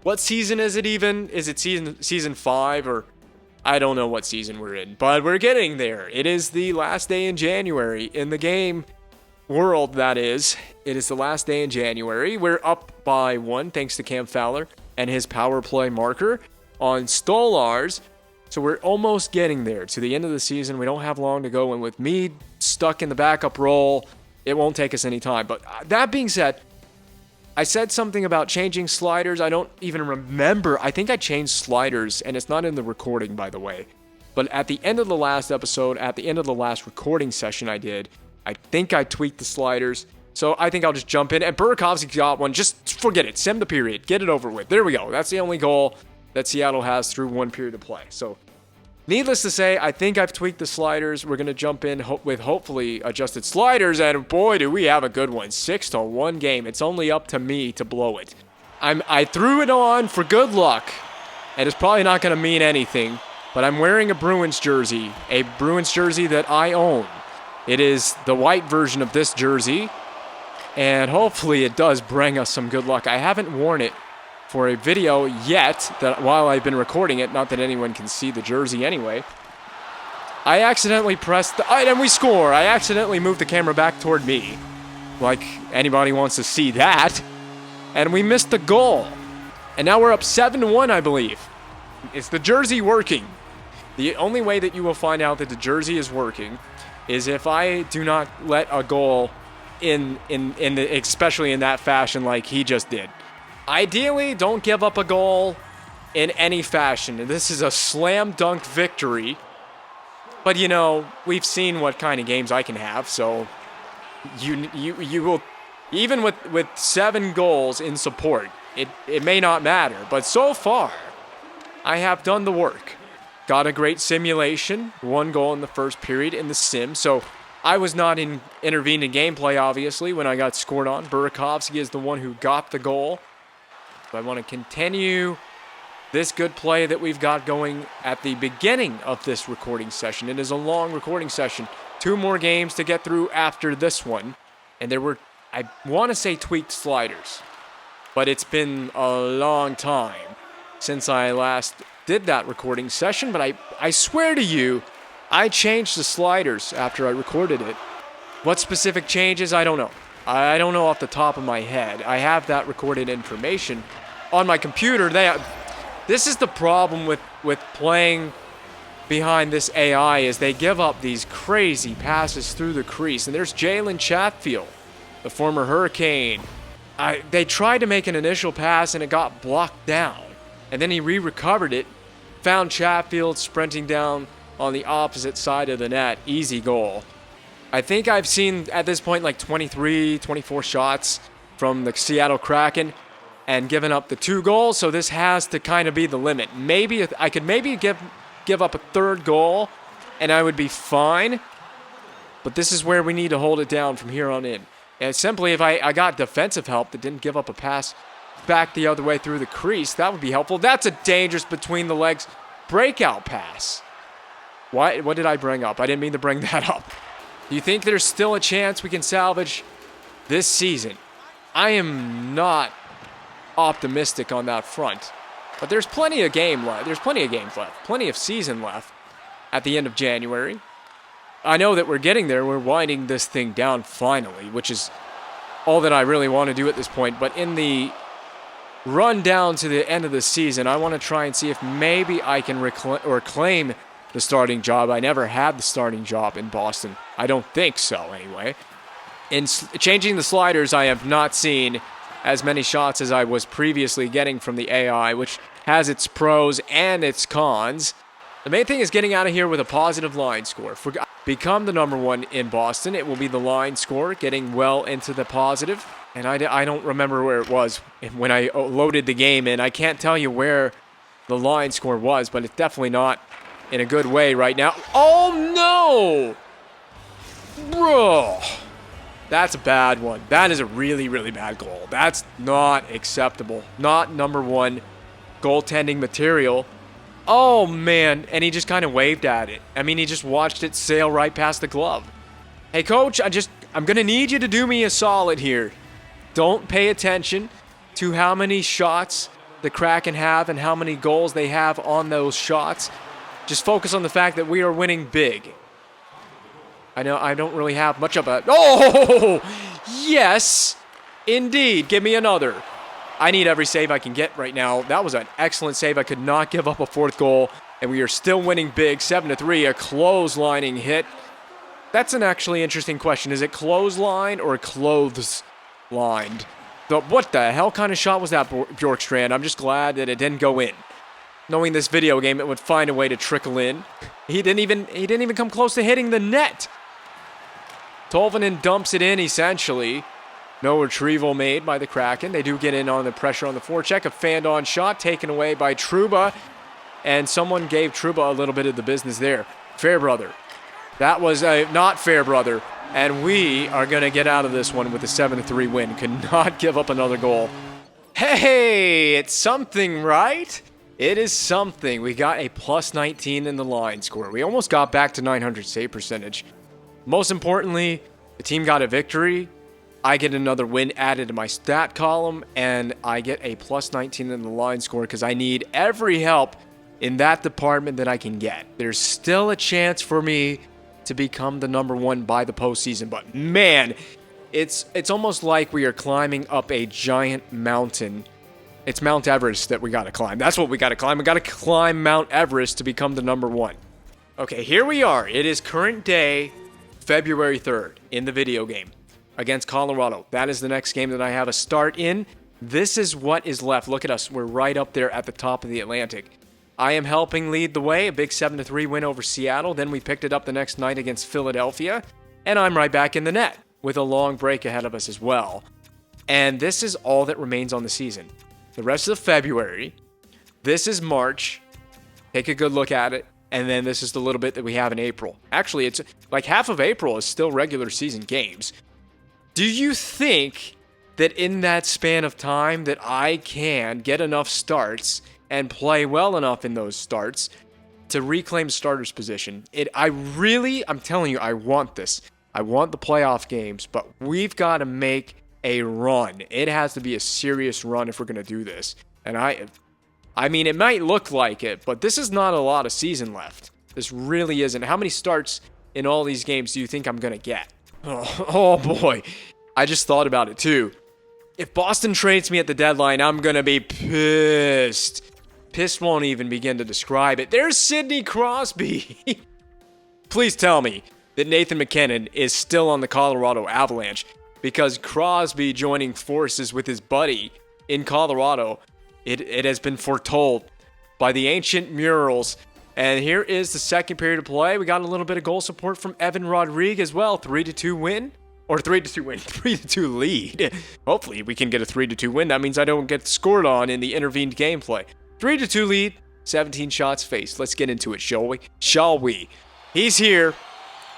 What season is it even? Is it season 5 or I don't know what season we're in, but we're getting there. It is the last day in January in the game world, that is. It is the last day in January. We're up by 1 thanks to Cam Fowler and his power play marker on Stolars. So we're almost getting there to the end of the season. We don't have long to go, and with me stuck in the backup role, it won't take us any time. But that being said, I said something about changing sliders. I don't even remember. I think I changed sliders, and it's not in the recording, by the way. But at the end of the last episode, at the end of the last recording session I did, I think I tweaked the sliders. So I think I'll just jump in. And Burakovsky got one. Just forget it. Send the period. Get it over with. There we go. That's the only goal that Seattle has through 1 period of play. So needless to say, I think I've tweaked the sliders. We're going to jump in with hopefully adjusted sliders, and boy, do we have a good one. 6-1 game. It's only up to me to blow it. I threw it on for good luck, and it's probably not going to mean anything, but I'm wearing a Bruins jersey that I own. It is the white version of this jersey, and hopefully it does bring us some good luck. I haven't worn it for a video yet, that while I've been recording it, not that anyone can see the jersey anyway. I accidentally pressed and we score. I accidentally moved the camera back toward me, like anybody wants to see that, and we missed the goal. And now we're up 7-1, I believe. Is the jersey working? The only way that you will find out that the jersey is working is if I do not let a goal especially in that fashion like he just did. Ideally, don't give up a goal in any fashion. This is a slam dunk victory. But, you know, we've seen what kind of games I can have, so you will, even with 7 goals in support, it may not matter. But so far, I have done the work. Got a great simulation, 1 goal in the first period in the sim, so I was not intervened in gameplay, obviously, when I got scored on. Burakovsky is the one who got the goal. I want to continue this good play that we've got going at the beginning of this recording session. It is a long recording session. 2 more games to get through after this one. And there were, I want to say, tweaked sliders. But it's been a long time since I last did that recording session. But I swear to you, I changed the sliders after I recorded it. What specific changes? I don't know. I don't know off the top of my head. I have that recorded information on my computer. This is the problem with playing behind this AI, is they give up these crazy passes through the crease. And there's Jalen Chatfield, the former Hurricane. They tried to make an initial pass and it got blocked down. And then he recovered it, found Chatfield sprinting down on the opposite side of the net. Easy goal. I think I've seen at this point like 23, 24 shots from the Seattle Kraken and given up the 2 goals, so this has to kind of be the limit. Maybe I could give up a 3rd goal and I would be fine, but this is where we need to hold it down from here on in. And simply if I got defensive help that didn't give up a pass back the other way through the crease, that would be helpful. That's a dangerous between the legs breakout pass. What did I bring up? I didn't mean to bring that up. Do you think there's still a chance we can salvage this season? I am not optimistic on that front. But there's plenty of game left. There's plenty of games left. Plenty of season left at the end of January. I know that we're getting there. We're winding this thing down finally, which is all that I really want to do at this point. But in the run down to the end of the season, I want to try and see if maybe I can claim the starting job. I never had the starting job in Boston. I don't think so, anyway. In changing the sliders, I have not seen as many shots as I was previously getting from the AI, which has its pros and its cons. The main thing is getting out of here with a positive line score. If we become the number 1 in Boston, it will be the line score, getting well into the positive. And I don't remember where it was when I loaded the game in. I can't tell you where the line score was, but it's definitely not in a good way right now. Oh, no! Bro! That's a bad one. That is a really, really bad goal. That's not acceptable. Not number 1 goaltending material. Oh, man. And he just kind of waved at it. I mean, he just watched it sail right past the glove. Hey, coach, I'm going to need you to do me a solid here. Don't pay attention to how many shots the Kraken have and how many goals they have on those shots. Just focus on the fact that we are winning big. I know I don't really have much of a... Oh, yes, indeed. Give me another. I need every save I can get right now. That was an excellent save. I could not give up a fourth goal, and we are still winning big, 7-3, a clotheslining hit. That's an actually interesting question. Is it clothesline or clothes-lined? What the hell kind of shot was that, Bjorkstrand? I'm just glad that it didn't go in. Knowing this video game, it would find a way to trickle in. He didn't even come close to hitting the net. Tolvanen dumps it in, essentially. No retrieval made by the Kraken. They do get in on the pressure on the forecheck. A fanned-on shot taken away by Trouba. And someone gave Trouba a little bit of the business there. Fairbrother. That was a not Fairbrother. And we are going to get out of this one with a 7-3 win. Could not give up another goal. Hey, it's something, right? It is something. We got a plus 19 in the line score. We almost got back to 900 save percentage. Most importantly, the team got a victory. I get another win added to my stat column, and I get a plus 19 in the line score because I need every help in that department that I can get. There's still a chance for me to become the number one by the postseason, but man, it's almost like we are climbing up a giant mountain. It's Mount Everest that we got to climb. That's what we got to climb. We got to climb Mount Everest to become the number one. Okay, here we are. It is current day, February 3rd, in the video game. Against Colorado. That is the next game that I have a start in. This is what is left. Look at us. We're right up there at the top of the Atlantic. I am helping lead the way. A big 7-3 win over Seattle. Then we picked it up the next night against Philadelphia. And I'm right back in the net with a long break ahead of us as well. And this is all that remains on the season. The rest of February. This is March. Take a good look at it. And then this is the little bit that we have in April. Actually, it's like half of April is still regular season games. Do you think that in that span of time that I can get enough starts and play well enough in those starts to reclaim starter's position? I'm telling you, I want this. I want the playoff games, but we've got to make a run. It has to be a serious run if we're going to do this. And I mean, it might look like it, but this is not a lot of season left. This really isn't. How many starts in all these games do you think I'm going to get? Oh boy, I just thought about it too. If Boston trades me at the deadline, I'm going to be pissed. Pissed won't even begin to describe it. There's Sidney Crosby. Please tell me that Nathan MacKinnon is still on the Colorado Avalanche, because Crosby joining forces with his buddy in Colorado, it has been foretold by the ancient murals. And here is the second period of play. We got a little bit of goal support from Evan Rodriguez as well. 3-2 win. Or 3-2 win. 3-2 lead. Hopefully we can get a 3-2 win. That means I don't get scored on in the intervened gameplay. 3-2 lead. 17 shots faced. Let's get into it, shall we? Shall we? He's here.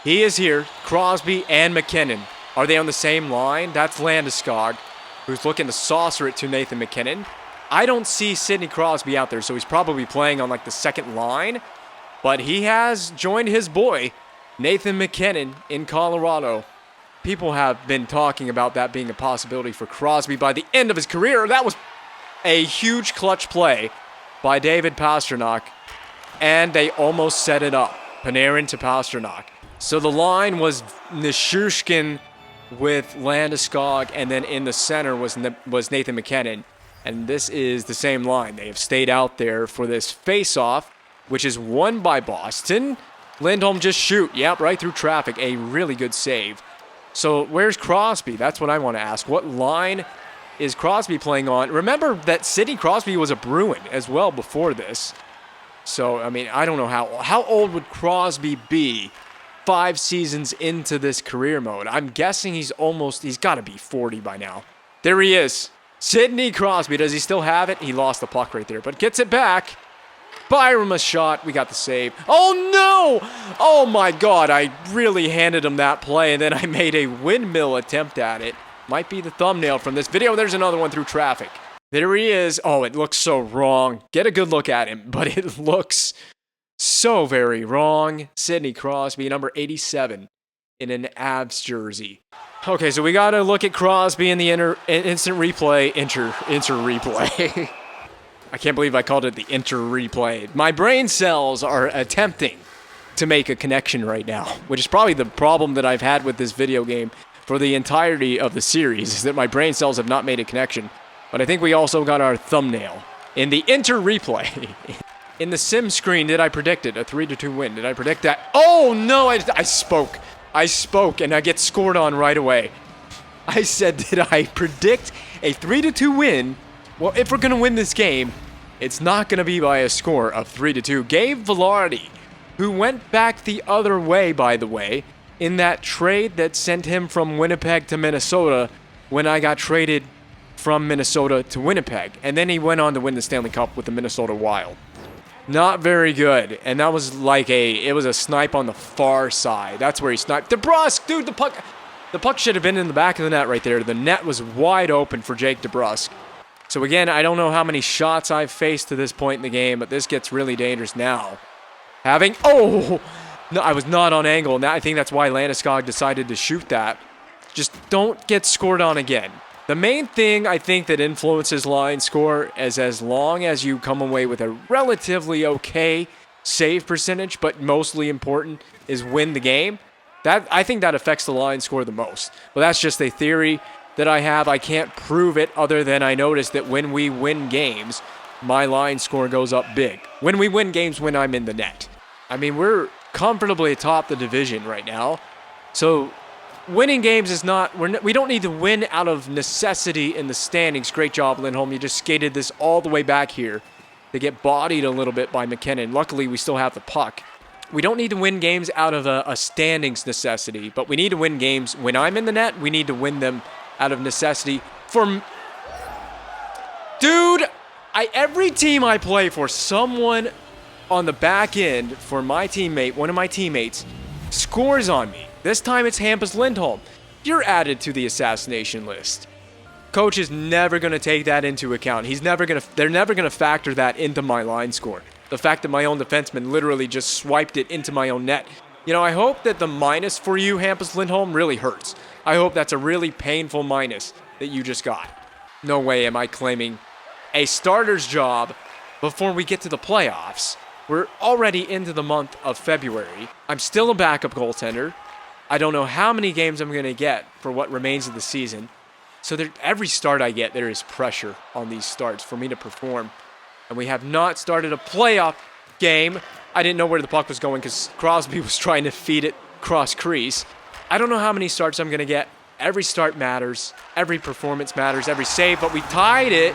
He is here. Crosby and MacKinnon. Are they on the same line? That's Landeskog, who's looking to saucer it to Nathan MacKinnon. I don't see Sidney Crosby out there, so he's probably playing on like the second line. But he has joined his boy, Nathan MacKinnon, in Colorado. People have been talking about that being a possibility for Crosby by the end of his career. That was a huge clutch play by David Pastrnak. And they almost set it up. Panarin to Pastrnak. So the line was Nishushkin with Landeskog, and then in the center was Nathan MacKinnon. And this is the same line. They have stayed out there for this face-off, which is won by Boston. Lindholm just shoot. Yep, right through traffic. A really good save. So where's Crosby? That's what I want to ask. What line is Crosby playing on? Remember that Sidney Crosby was a Bruin as well before this. So, I mean, I don't know how old would Crosby be 5 seasons into this career mode? I'm guessing he's got to be 40 by now. There he is. Sidney Crosby, does he still have it? He lost the puck right there, but gets it back. Byram a shot. We got the save. Oh, no! Oh, my God. I really handed him that play, and then I made a windmill attempt at it. Might be the thumbnail from this video. There's another one through traffic. There he is. Oh, it looks so wrong. Get a good look at him, but it looks so very wrong. Sidney Crosby, number 87, in an Avs jersey. Okay, so we got to look at Crosby in the instant replay. Inter replay. I can't believe I called it the inter-replay. My brain cells are attempting to make a connection right now, which is probably the problem that I've had with this video game for the entirety of the series, is that my brain cells have not made a connection. But I think we also got our thumbnail in the inter-replay. In the sim screen, did I predict it? A 3-2 win. Did I predict that? Oh, no, I spoke. I spoke, and I get scored on right away. I said, did I predict a 3-2 win? Well, if we're going to win this game, it's not going to be by a score of 3-2. Gabe Velarde, who went back the other way, by the way, in that trade that sent him from Winnipeg to Minnesota when I got traded from Minnesota to Winnipeg. And then he went on to win the Stanley Cup with the Minnesota Wild. Not very good. And that was like it was a snipe on the far side. That's where he sniped. DeBrusk, dude, the puck should have been in the back of the net right there. The net was wide open for Jake DeBrusk. So again, I don't know how many shots I've faced to this point in the game, but this gets really dangerous now. No, I was not on angle, and I think that's why Landeskog decided to shoot that. Just don't get scored on again. The main thing I think that influences line score is as long as you come away with a relatively okay save percentage, but mostly important is win the game. I think that affects the line score the most. But that's just a theory that I have. I can't prove it other than I notice that when we win games, my line score goes up big. When we win games when I'm in the net. I mean, we're comfortably atop the division right now. So winning games is not, we don't need to win out of necessity in the standings. Great job, Lindholm. You just skated this all the way back here to get bodied a little bit by McKinnon. Luckily, we still have the puck. We don't need to win games out of a standings necessity, but we need to win games when I'm in the net. We need to win them out of necessity. Dude, every team I play for, someone on the back end for my teammate, one of my teammates, scores on me. This time it's Hampus Lindholm. You're added to the assassination list. Coach is never going to take that into account. They're never going to factor that into my line score. The fact that my own defenseman literally just swiped it into my own net. You know, I hope that the minus for you, Hampus Lindholm, really hurts. I hope that's a really painful minus that you just got. No way am I claiming a starter's job before we get to the playoffs. We're already into the month of February. I'm still a backup goaltender. I don't know how many games I'm going to get for what remains of the season. So every start I get, there is pressure on these starts for me to perform. And we have not started a playoff game. I didn't know where the puck was going because Crosby was trying to feed it cross crease. I don't know how many starts I'm going to get. Every start matters. Every performance matters. Every save. But we tied it.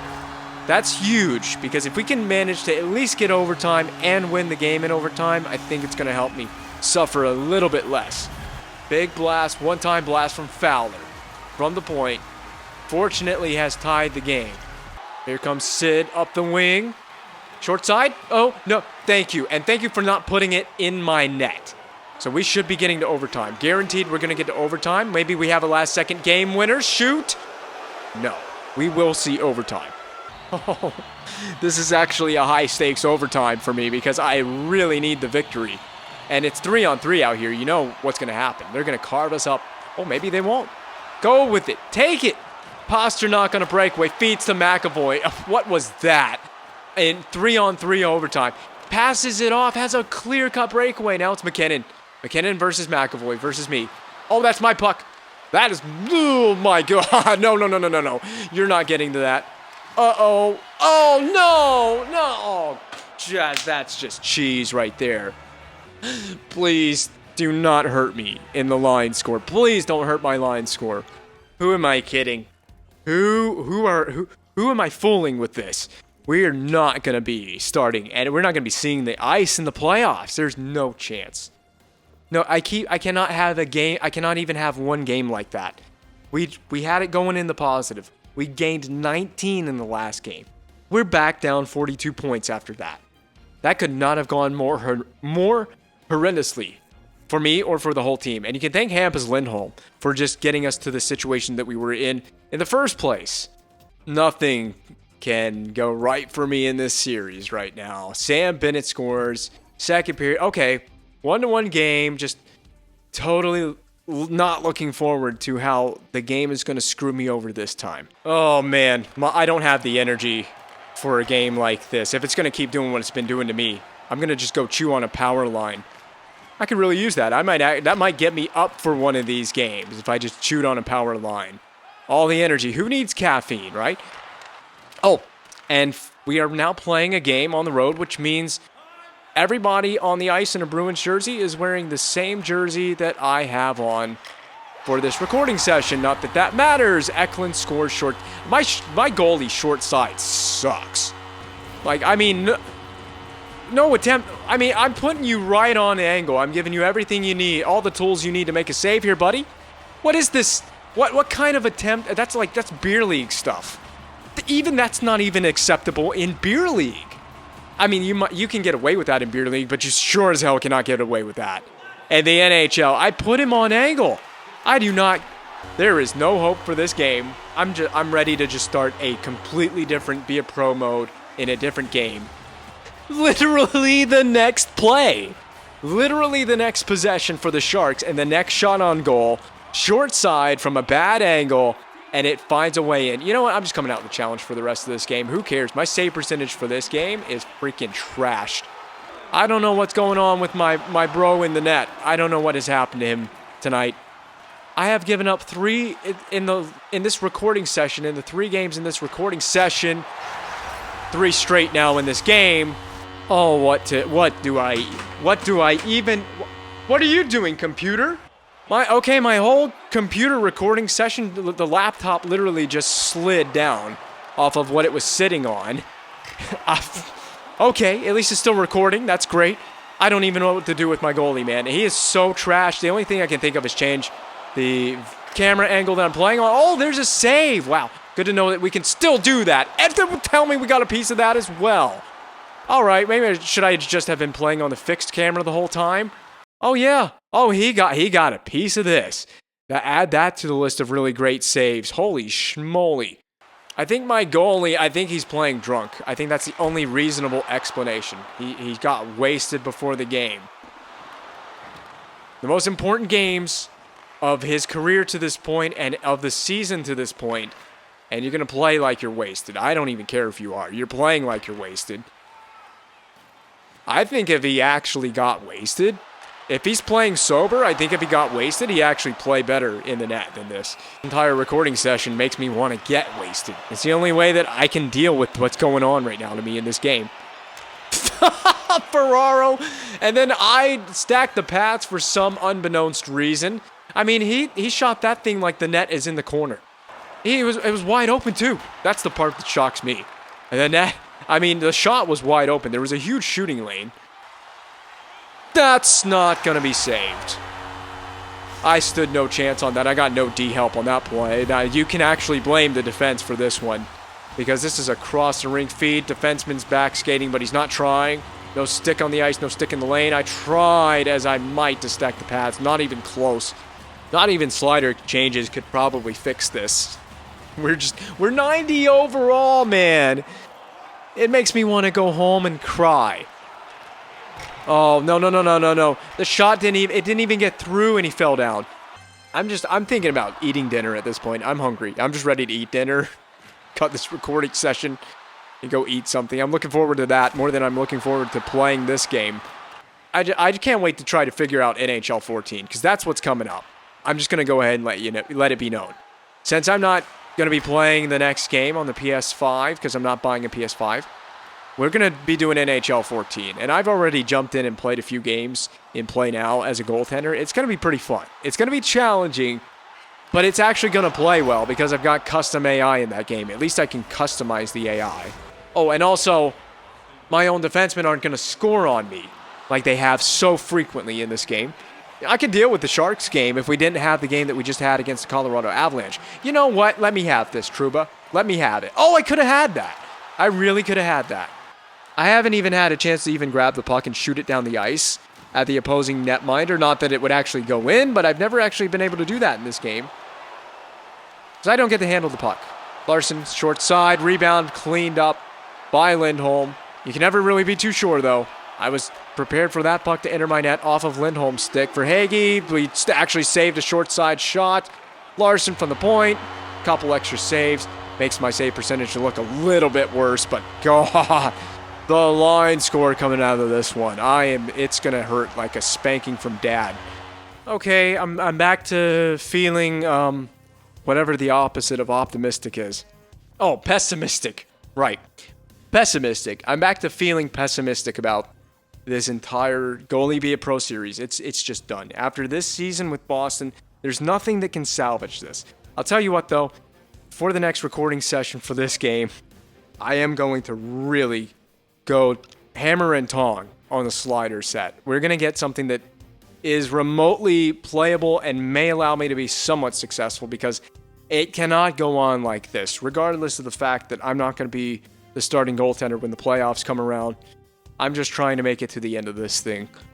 That's huge because if we can manage to at least get overtime and win the game in overtime, I think it's going to help me suffer a little bit less. Big blast, one-time blast from Fowler from the point. Fortunately has tied the game. Here comes Sid up the wing. Short side. Oh, no. Thank you. And thank you for not putting it in my net. So we should be getting to overtime. Guaranteed we're going to get to overtime. Maybe we have a last-second game winner. Shoot. No. We will see overtime. Oh, this is actually a high-stakes overtime for me because I really need the victory. And it's 3-on-3 out here. You know what's going to happen. They're going to carve us up. Oh, maybe they won't. Go with it. Take it. Pasternak on a breakaway. Feeds to McAvoy. What was that? In 3-on-3 overtime. Passes it off. Has a clear-cut breakaway. Now it's McKinnon. McKinnon versus McAvoy versus me. Oh, that's my puck. That is... Oh, my God. No. You're not getting to that. Uh-oh. Oh, no. Oh, that's just cheese right there. Please do not hurt me in the line score. Please don't hurt my line score. Who am I kidding? Who am I fooling with this? We're not going to be starting, and we're not going to be seeing the ice in the playoffs. There's no chance. No, I cannot have a game. I cannot even have one game like that. We had it going in the positive. We gained 19 in the last game. We're back down 42 points after that. That could not have gone more horrendously for me or for the whole team. And you can thank Hampus Lindholm for just getting us to the situation that we were in the first place. Nothing can go right for me in this series right now. Sam Bennett scores. Second period. Okay, 1-1 game. Just totally not looking forward to how the game is going to screw me over this time. Oh, man. I don't have the energy for a game like this. If it's going to keep doing what it's been doing to me, I'm going to just go chew on a power line. I could really use that. That might get me up for one of these games if I just chewed on a power line. All the energy. Who needs caffeine, right? Oh, and we are now playing a game on the road, which means everybody on the ice in a Bruins jersey is wearing the same jersey that I have on for this recording session. Not that that matters. Eklund scores short. My goalie short side sucks. Like, I mean, no attempt. I mean, I'm putting you right on the angle. I'm giving you everything you need, all the tools you need to make a save here, buddy. What is this? What kind of attempt? That's beer league stuff. Even that's not even acceptable in beer league. I mean, you can get away with that in beer league, but you sure as hell cannot get away with that. And the NHL, I put him on angle. I do not. There is no hope for this game. I'm ready to just start a completely different be a pro mode in a different game. Literally the next play. Literally the next possession for the Sharks and the next shot on goal. Short side from a bad angle, and it finds a way in. You know what? I'm just coming out with a challenge for the rest of this game. Who cares? My save percentage for this game is freaking trashed. I don't know what's going on with my bro in the net. I don't know what has happened to him tonight. I have given up 3 in this recording session, in the 3 games in this recording session. 3 straight now in this game. Oh, what are you doing, computer? My whole computer recording session, the laptop literally just slid down off of what it was sitting on. Okay, at least it's still recording. That's great. I don't even know what to do with my goalie, man. He is so trash. The only thing I can think of is change the camera angle that I'm playing on. Oh, there's a save. Wow. Good to know that we can still do that. And tell me we got a piece of that as well. All right, maybe should I just have been playing on the fixed camera the whole time? Oh, yeah. Oh, he got a piece of this. Add that to the list of really great saves. Holy schmoly. I think my goalie, he's playing drunk. I think that's the only reasonable explanation. He got wasted before the game. The most important games of his career to this point and of the season to this point, and you're going to play like you're wasted. I don't even care if you are. You're playing like you're wasted. I think if he actually got wasted, if he's playing sober, I think if he got wasted, he actually play better in the net than this. The entire recording session makes me want to get wasted. It's the only way that I can deal with what's going on right now to me in this game. Ferraro. And then I stacked the pads for some unbeknownst reason. I mean, he shot that thing like the net is in the corner. It was wide open too. That's the part that shocks me. And the net, the shot was wide open. There was a huge shooting lane. That's not going to be saved. I stood no chance on that. I got no D help on that play. Now, you can actually blame the defense for this one because this is a cross the ring feed. Defenseman's back skating, but he's not trying. No stick on the ice, no stick in the lane. I tried as I might to stack the pads. Not even close. Not even slider changes could probably fix this. We're 90 overall, man. It makes me want to go home and cry. Oh, no. The shot didn't even get through and he fell down. I'm thinking about eating dinner at this point. I'm hungry. I'm just ready to eat dinner. Cut this recording session and go eat something. I'm looking forward to that more than I'm looking forward to playing this game. I can't wait to try to figure out NHL 14 because that's what's coming up. I'm just going to go ahead and let it be known. Since I'm not going to be playing the next game on the PS5 because I'm not buying a PS5, we're going to be doing NHL 14, and I've already jumped in and played a few games in Play Now as a goaltender. It's going to be pretty fun. It's going to be challenging, but it's actually going to play well because I've got custom AI in that game. At least I can customize the AI. Oh, and also, my own defensemen aren't going to score on me like they have so frequently in this game. I could deal with the Sharks game if we didn't have the game that we just had against the Colorado Avalanche. You know what? Let me have this, Trouba. Let me have it. Oh, I could have had that. I really could have had that. I haven't even had a chance to even grab the puck and shoot it down the ice at the opposing netminder. Not that it would actually go in, but I've never actually been able to do that in this game. Because I don't get to handle the puck. Larson, short side, rebound, cleaned up by Lindholm. You can never really be too sure, though. I was prepared for that puck to enter my net off of Lindholm's stick for Hagee. We actually saved a short side shot. Larson from the point. Couple extra saves. makes my save percentage look a little bit worse, but God, the line score coming out of this one, it's gonna hurt like a spanking from dad. Okay, I'm back to feeling whatever the opposite of optimistic is. Oh, pessimistic. Right. Pessimistic. I'm back to feeling pessimistic about this entire Goalie Be a Pro series. It's just done. After this season with Boston, there's nothing that can salvage this. I'll tell you what though, for the next recording session for this game, I am going to really go hammer and tong on the slider set. We're going to get something that is remotely playable and may allow me to be somewhat successful, because it cannot go on like this, regardless of the fact that I'm not going to be the starting goaltender when the playoffs come around. I'm just trying to make it to the end of this thing.